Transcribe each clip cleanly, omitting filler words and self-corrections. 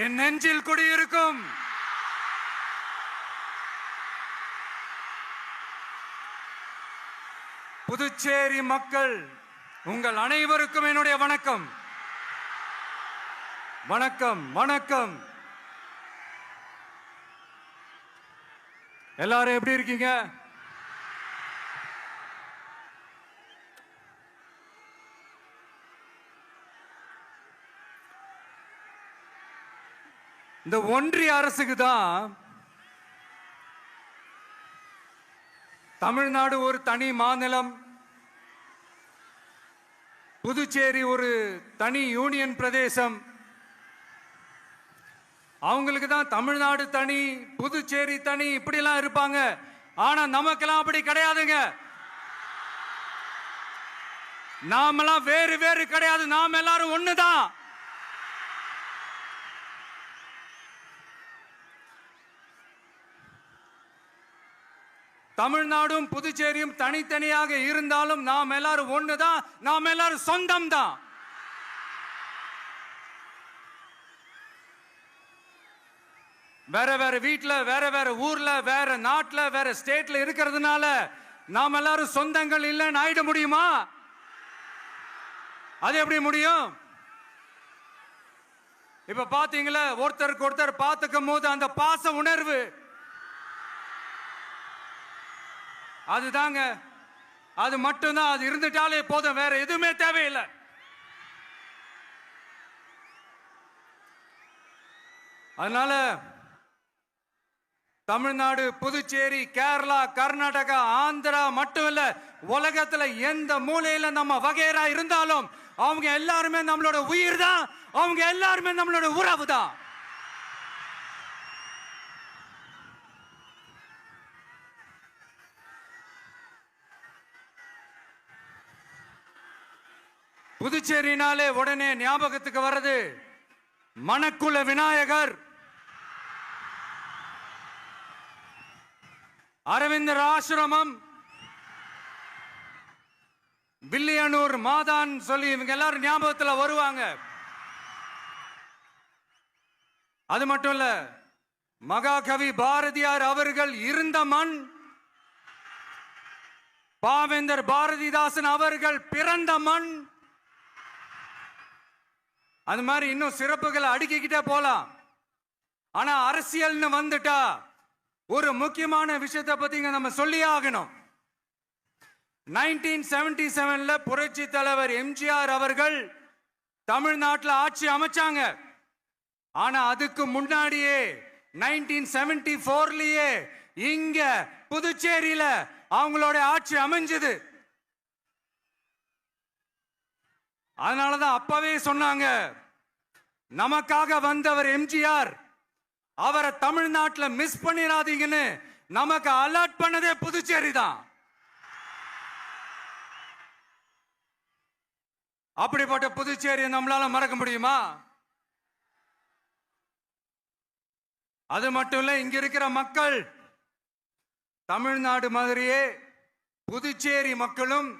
என் நெஞ்சில் குடியிருக்கும் புதுச்சேரி மக்கள் உங்கள் அனைவருக்கும் என்னுடைய வணக்கம். வணக்கம் வணக்கம். எல்லாரும் எப்படி இருக்கீங்க? இந்த ஒன்றிய அரசுக்கு தான் தமிழ்நாடு ஒரு தனி மாநிலம், புதுச்சேரி ஒரு தனி யூனியன் பிரதேசம். அவங்களுக்கு தான் தமிழ்நாடு தனி, புதுச்சேரி தனி, இப்படிலாம் இருப்பாங்க. ஆனா நமக்கெல்லாம் அப்படி கிடையாதுங்க. நாமெல்லாம் வேறு வேறு கிடையாது. நாம் எல்லாரும் ஒண்ணுதான். தமிழ்நாடும் புதுச்சேரியும் தனித்தனியாக இருந்தாலும் நாம் எல்லாரும் ஒண்ணுதான். நாம் எல்லாரும் சொந்தம் தான். வேற வேற வீட்டுல, வேற வேற ஊர்ல, வேற நாட்டுல, வேற ஸ்டேட்ல இருக்கிறதுனால நாம் எல்லாரும் சொந்தங்கள் இல்லைன்னு ஆயிட முடியுமா? அது எப்படி முடியும்? இப்ப பாத்தீங்களா, ஒருத்தருக்கு ஒருத்தர் பார்த்துக்கும் போது அந்த பாச உணர்வு, அதுதாங்க, அது மட்டும்தான். அது இருந்துட்டாலே போதும், வேற எதுவுமே தேவையில்லை. அதனால தமிழ்நாடு, புதுச்சேரி, கேரளா, கர்நாடகா, ஆந்திரா மட்டும் இல்ல, உலகத்துல எந்த மூலையில நம்ம வகைரா இருந்தாலும் அவங்க எல்லாருமே நம்மளோட உயிர் தான். அவங்க எல்லாருமே நம்மளோட உறவு தான். புதுச்சேரினாலே உடனே ஞாபகத்துக்கு வர்றது மணக்குள விநாயகர், அரவிந்தர் ஆசிரமம், வில்லியனூர் மாதான் சொல்லி இவங்க எல்லாரும் ஞாபகத்தில் வருவாங்க. அது மட்டும் இல்ல, மகாகவி பாரதியார் அவர்கள் இருந்த மண், பாவேந்தர் பாரதிதாசன் அவர்கள் பிறந்த மண். அது மாதிரி இன்னும் சிறப்புகளை அடுக்கிக்கிட்டே போலாம். ஆனா அரசியல்னு வந்துட்டா ஒரு முக்கியமான விஷயத்தை பத்தி நம்ம சொல்லி ஆகணும். 1977ல புரட்சி தலைவர் எம்ஜிஆர் அவர்கள் தமிழ்நாட்டில் ஆட்சி அமைச்சாங்க. ஆனா அதுக்கு முன்னாடியே 1974லயே இங்க புதுச்சேரியில அவங்களோட ஆட்சி அமைஞ்சது. அதனாலதான் அப்பவே சொன்னாங்க, நமக்காக வந்தவர் எம்ஜிஆர், அவரை தமிழ்நாட்டில் மிஸ் பண்ணிடாதீங்கன்னு நமக்கு அலர்ட் பண்ணதே புதுச்சேரி தான். அப்படிப்பட்ட புதுச்சேரியை நம்மளால மறக்க முடியுமா? அது மட்டும் இல்ல, இங்க இருக்கிற மக்கள் தமிழ்நாடு மாதிரியே புதுச்சேரி மக்களும்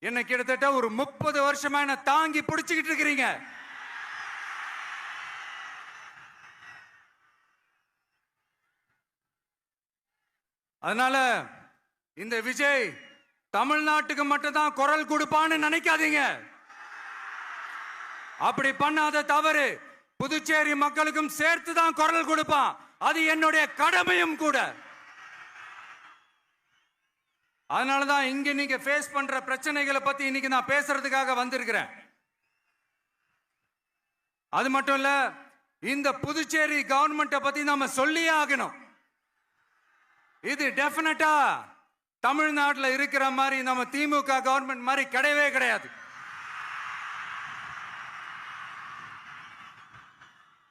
என்ன கிட்டத்தட்ட ஒரு 30 வருஷமா என்ன தாங்கி பிடிச்சுக்கிட்டு இருக்கிறீங்க. அதனால இந்த விஜய் தமிழ்நாட்டுக்கு மட்டும்தான் குரல் கொடுப்பான்னு நினைக்காதீங்க. அப்படி பண்ணாத தவறு. புதுச்சேரி மக்களுக்கும் சேர்த்து தான் குரல் கொடுப்பான். அது என்னுடைய கடமையும் கூட. அதனாலதான் இங்க நீங்க ஃபேஸ் பண்ற பிரச்சனைகளை பத்தி இன்னைக்கு நான் பேசுறதுக்காக வந்திருக்கிறேன். அது மட்டும் இல்ல, இந்த புதுச்சேரி கவர்மெண்ட்டை பத்தி நாம சொல்லியே ஆகணும். இது டெஃபினட்டா தமிழ்நாட்டில் இருக்கிற மாதிரி நம்ம திமுக கவர்மெண்ட் மாதிரி கிடையவே கிடையாது.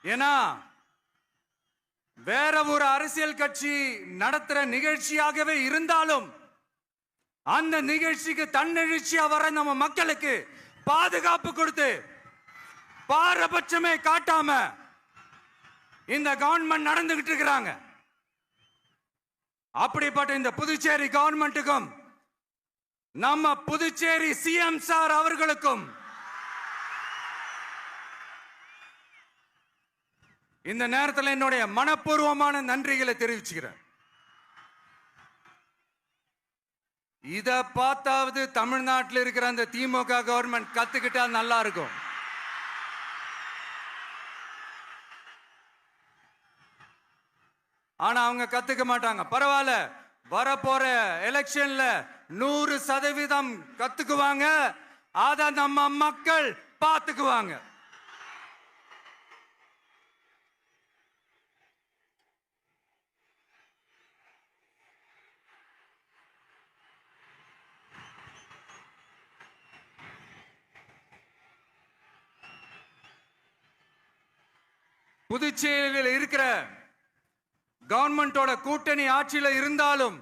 ஏன்னா வேற ஒரு அரசியல் கட்சி நடத்துற நிகழ்ச்சியாகவே இருந்தாலும் அந்த நிகழ்ச்சிக்கு தன்னெழுச்சியா வர நம்ம மக்களுக்கு பாதுகாப்பு கொடுத்து பாரபட்சமே காட்டாம இந்த கவர்மெண்ட் நடந்துகிட்டு இருக்கிறாங்க. அப்படிப்பட்ட இந்த புதுச்சேரி கவர்மெண்ட்டுக்கும் நம்ம புதுச்சேரி சிஎம் சார் அவர்களுக்கும் இந்த நேரத்தில் என்னுடைய மனப்பூர்வமான நன்றிகளை தெரிவிச்சுக்கிறேன். இத பார்த்தாவது தமிழ்நாட்டில் இருக்கிற அந்த திமுக கவர்மெண்ட் கத்துக்கிட்டா நல்லா இருக்கும். ஆனா அவங்க கத்துக்க மாட்டாங்க. பரவாயில்ல, வரப்போற எலெக்ஷன்ல 100% கத்துக்குவாங்க. அத நம்ம மக்கள் பார்த்துக்குவாங்க. புதுச்சேரியில் இருக்கிற கவர்மெண்டோட கூட்டணி ஆட்சியில இருந்தாலும்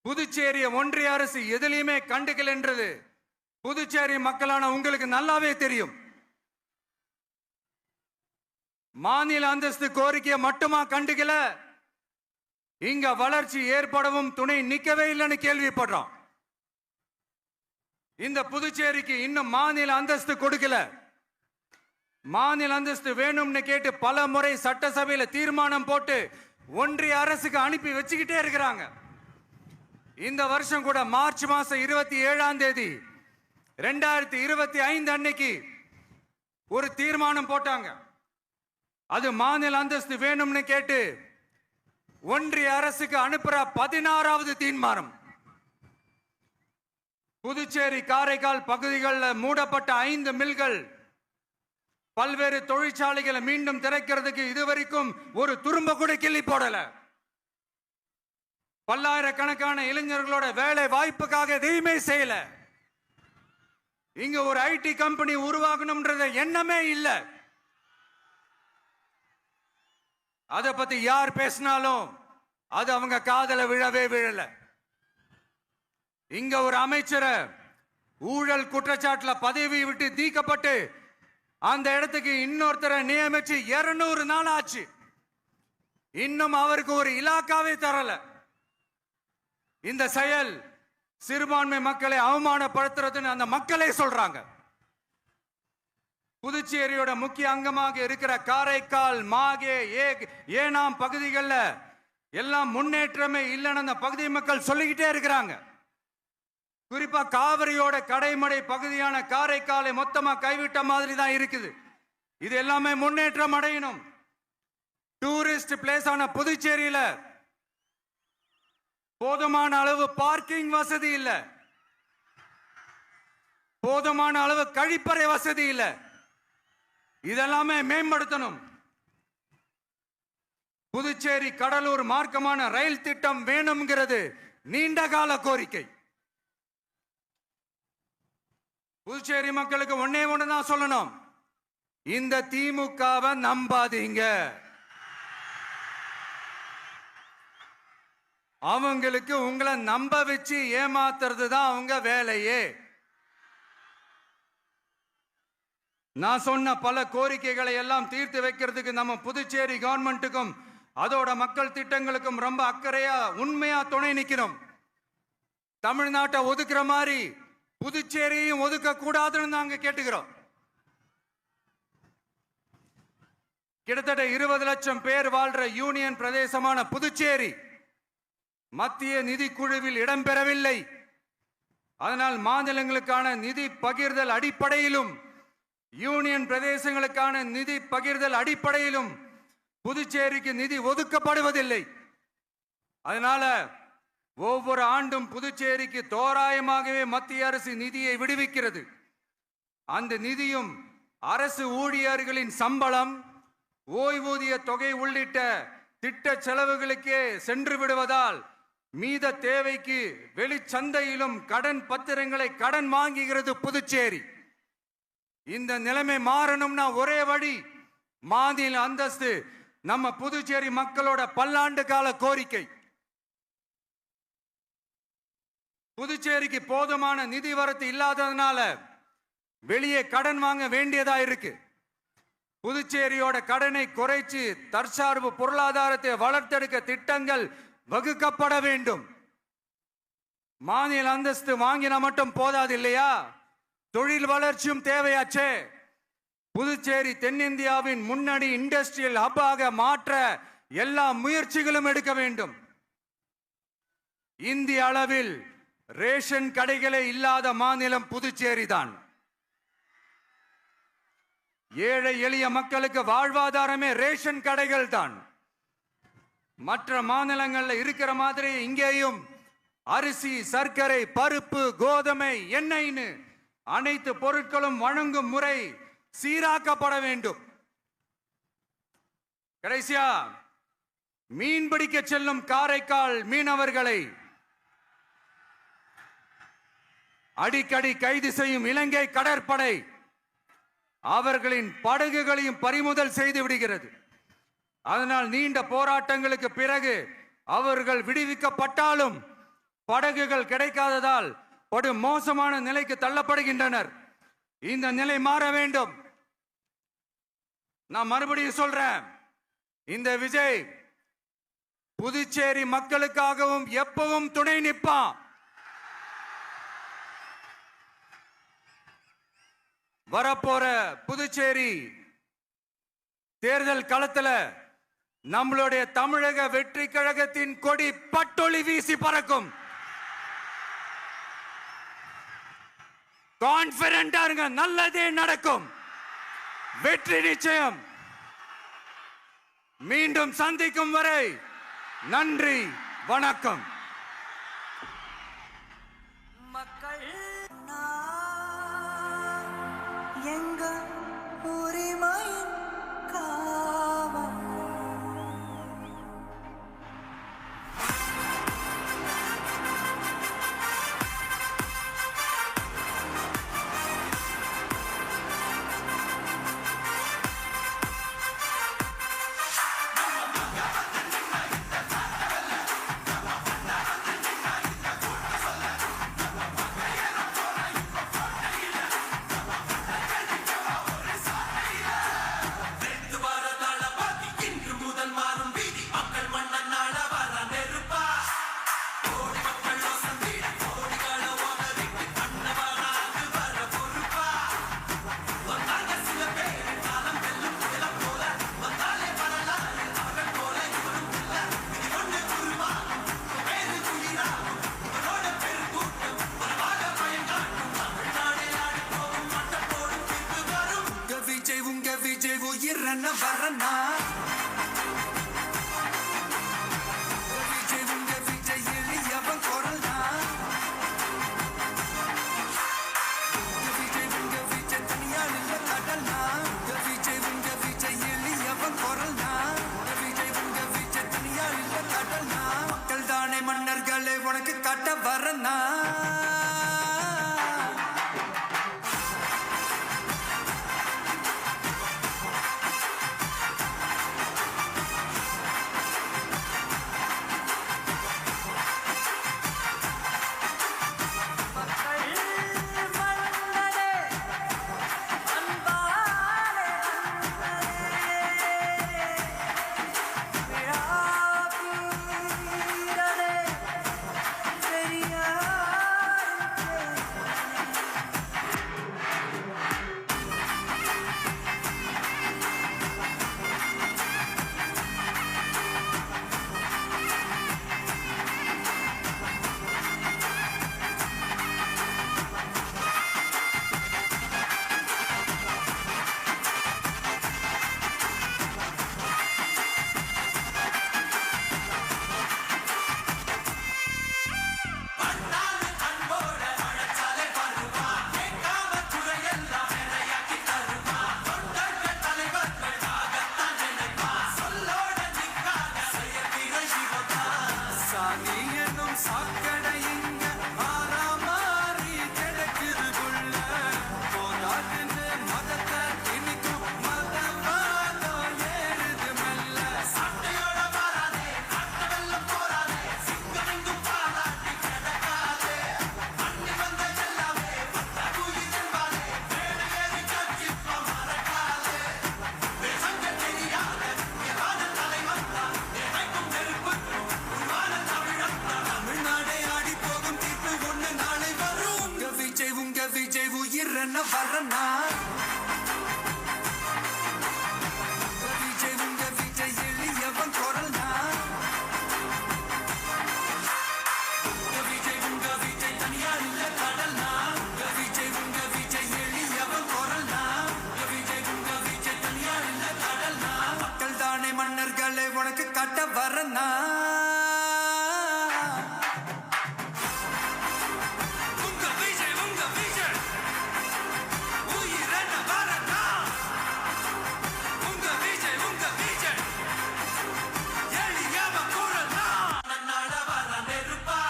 புதுச்சேரிய ஒன்றிய அரசு எதிலையுமே கண்டுக்கல் என்றது புதுச்சேரி மக்களான உங்களுக்கு நல்லாவே தெரியும். மாநில அந்தஸ்து கோரிக்கையை மட்டுமா கண்டுக்கல, இங்க வளர்ச்சி ஏற்படவும் துணை நிக்கவே இல்லைன்னு கேள்விப்படுறோம். இந்த புதுச்சேரிக்கு இன்னும் மாநில அந்தஸ்து கொடுக்கல. மாநில அந்தஸ்து வேணும்னு கேட்டு பல முறை சட்டசபையில தீர்மானம் போட்டு ஒன்றிய அரசுக்கு அனுப்பி வச்சுக்கிட்டே இருக்கிறாங்க. இந்த வருஷம் கூட மார்ச் மாசம் 27ஆம் தேதி 2025 அன்னைக்கு ஒரு தீர்மானம் போட்டாங்க. அது மாநில அந்தஸ்து வேணும்னு கேட்டு ஒன்றிய அரசுக்கு அனுப்புற 16வது தீர்மானம். புதுச்சேரி காரைக்கால் பகுதிகளில் மூடப்பட்ட 5 மில்கள், பல்வேறு தொழிற்சாலைகளை மீண்டும் திறக்கிறதுக்கு இதுவரைக்கும் ஒரு துரும்ப கூட கிள்ளி போடல. பல்லாயிரக்கணக்கான இளைஞர்களோட வேலை வாய்ப்புக்காக எதையுமே செய்யல. இங்க ஒரு ஐடி கம்பெனி உருவாகணும்ன்றது எண்ணமே இல்லை. அதை பத்தி யார் பேசினாலும் அது அவங்க காதல விழவே விழல. இங்க ஒரு அமைச்சரை ஊழல் குற்றச்சாட்டுல பதவி விட்டு நீக்கப்பட்டு அந்த இடத்துக்கு இன்னொருத்தரை நியமிச்சு 200 நாள் ஆச்சு. இன்னும் அவருக்கு ஒரு இலாக்காவே தரல. இந்த செயல் சிறுபான்மை மக்களை அவமானப்படுத்துறதுன்னு அந்த மக்களே சொல்றாங்க. புதுச்சேரியோட முக்கிய அங்கமாக இருக்கிற காரைக்கால், மாகே, ஏனாம் பகுதிகளில் எல்லாம் முன்னேற்றமே இல்லைன்னு அந்த பகுதி மக்கள் சொல்லிக்கிட்டே இருக்கிறாங்க. குறிப்பா காவிரியோட கடைமடை பகுதியான காரைக்காலை மொத்தமா கைவிட்ட மாதிரி தான் இருக்குது. இது எல்லாமே முன்னேற்றம் அடையணும். டூரிஸ்ட் பிளேஸ் ஆன புதுச்சேரியில போதுமான அளவு பார்க்கிங் வசதி இல்ல, போதுமான அளவு கழிப்பறை வசதி இல்ல. இதெல்லாமே மேம்படுத்தணும். புதுச்சேரி கடலூர் மார்க்கமான ரயில் திட்டம் வேணும்ங்கிறது நீண்ட கால கோரிக்கை. புதுச்சேரி மக்களுக்கு ஒன்னே ஒண்ணுதான் சொல்லணும், இந்த திமுகவை நம்பாதீங்க. அவங்களுக்கு உங்களை நம்ப வச்சு ஏமாத்துறது தான் அவங்க வேலையே. நான் சொன்ன பல கோரிக்கைகளை எல்லாம் தீர்த்து வைக்கிறதுக்கு நம்ம புதுச்சேரி கவர்மெண்ட்டுக்கும் அதோட மக்கள் திட்டங்களுக்கும் ரொம்ப அக்கறையா உண்மையா துணை நிக்கணும். தமிழ்நாட்டை ஒதுக்குற மாதிரி புதுச்சேரியும் ஒதுக்க கூடாதுன்னு நாங்க கேட்டுக்கிறோம். கிட்டத்தட்ட 20 லட்சம் பேர் வாழ்ற யூனியன் பிரதேசமான புதுச்சேரி மத்திய நிதி குழுவில் இடம்பெறவில்லை. அதனால் மாநிலங்களுக்கான நிதி பகிர்தல் அடிப்படையிலும் யூனியன் பிரதேசங்களுக்கான நிதி பகிர்தல் அடிப்படையிலும் புதுச்சேரிக்கு நிதி ஒதுக்கப்படுவதில்லை. அதனால ஒவ்வொரு ஆண்டும் புதுச்சேரிக்கு தோராயமாகவே மத்திய அரசு நிதியை விடுவிக்கிறது. அந்த நிதியும் அரசு ஊழியர்களின் சம்பளம், ஓய்வூதிய தொகை உள்ளிட்ட திட்ட செலவுகளுக்கே சென்று விடுவதால் மீத தேவைக்கு வெளிச்சந்தையிலும் கடன் பத்திரங்களை கடன் வாங்குகிறது புதுச்சேரி. இந்த நிலைமை மாறணும்னா ஒரே வழி, மாநில அந்தஸ்து நம்ம புதுச்சேரி மக்களோட பல்லாண்டு கால கோரிக்கை. புதுச்சேரிக்கு போதுமான நிதி வரத்து இல்லாததுனால வெளியே கடன் வாங்க வேண்டியதா இருக்கு. புதுச்சேரியோட கடனை குறைச்சு தற்சார்பு பொருளாதாரத்தை வளர்த்தெடுக்க திட்டங்கள் வகுக்கப்பட வேண்டும். மாநில அந்தஸ்து வாங்கினா மட்டும் போதாது இல்லையா, தொழில் வளர்ச்சியும் தேவையாச்சே. புதுச்சேரி தென்னிந்தியாவின் முன்னணி இண்டஸ்ட்ரியல் ஹப்பாக மாற்ற எல்லா முயற்சிகளும் எடுக்க வேண்டும். இந்திய அளவில் ரேஷன் கடைகளே இல்லாத மாநிலம் புதுச்சேரி தான். ஏழை எளிய மக்களுக்கு வாழ்வாதாரமே ரேஷன் கடைகள் தான். மற்ற மாநிலங்கள்ல இருக்கிற மாதிரி இங்கேயும் அரிசி, சர்க்கரை, பருப்பு, கோதுமை, எண்ணெய்னு அனைத்து பொருட்களும் வழங்கும் முறை சீராக்கப்பட வேண்டும். கடைசியா மீன் பிடிக்க செல்லும் காரைக்கால் மீனவர்களை அடிக்கடி கைது செய்யும் இலங்கை கடற்படை அவர்களின் படகுகளையும் பறிமுதல் செய்து விடுகிறது. அதனால் நீண்ட போராட்டங்களுக்கு பிறகு அவர்கள் விடுவிக்கப்பட்டாலும் படகுகள் கிடைக்காததால் படு மோசமான நிலைக்கு தள்ளப்படுகின்றனர். இந்த நிலை மாற வேண்டும். நான் மறுபடியும் சொல்றேன், இந்த விஜய் புதுச்சேரி மக்களுக்காகவும் எப்பவும் துணை நிற்பான். வரப்போற புதுச்சேரி தேர்தல் களத்துல நம்மளுடைய தமிழக வெற்றி கழகத்தின் கொடி பட்டொளி வீசி பறக்கும். கான்பிடென்டா இருங்க, நல்லதே நடக்கும். வெற்றி நிச்சயம். மீண்டும் சந்திக்கும் வரை நன்றி, வணக்கம். மக்கள் எங்க உரிமை காவல். உயிரன வரனா விஜய் உங்க விஜய் எளியவன் குரல்னா விஜய் உங்க விஜய் தனியால் இல்ல கடல்னா விஜய் உங்க விஜய் எளியவன் குரல்னா விஜய் உங்க விஜய் தனியால் இல்ல கடல்னா மக்கள் தானே மன்னர்களை உனக்கு காட்ட வரனா விஜய் உங்க விஜய் உயிரன வரனா வரனா உங்க விஜய் உயிரென வரனா உங்க விஜய் எளியவ குரல்னா நன்னாட வர நெருப்பா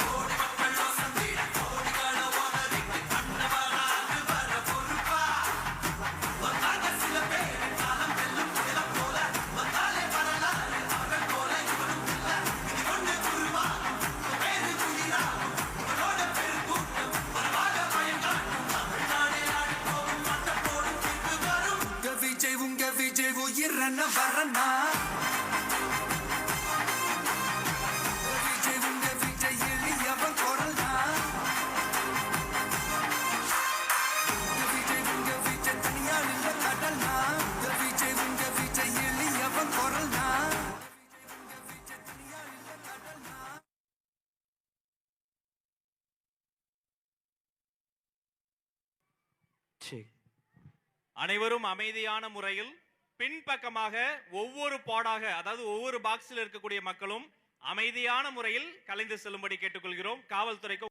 கோடி மக்கள் வசந்திட கோடிகள ஓனதிக்கு கண்ணவராது வர பொறுப்பா வந்தாங்க சில பேர் காலம் வெல்லும் புயலம் போல வந்தாலே வரலாறு அவர்கள் போல இவனும் இல்ல இது ஒண்ணு குருவா பேரு குயிரா இவனோட பெரு கூட்டம் பரவாக பயங்காட்டும் தமிழ்நாடே ஆடி போகும் மட்ட போடும் தீர்ப்பு வரும் உங்க விஜய் உயிரென்ன வரனா விஜய் எளியவன் குரல்னா விஜய் தனியா நின்ற கடல்னா விஜய் எளியவன் குரல்னா அனைவரும் அமைதியான முறையில் பின்பக்கமாக ஒவ்வொரு பாடாக அதாவது ஒவ்வொரு பாக்ஸில் இருக்கக்கூடிய மக்களும் அமைதியான முறையில் கலைந்து செல்லும்படி கேட்டுக்கொள்கிறோம். காவல்துறைக்கு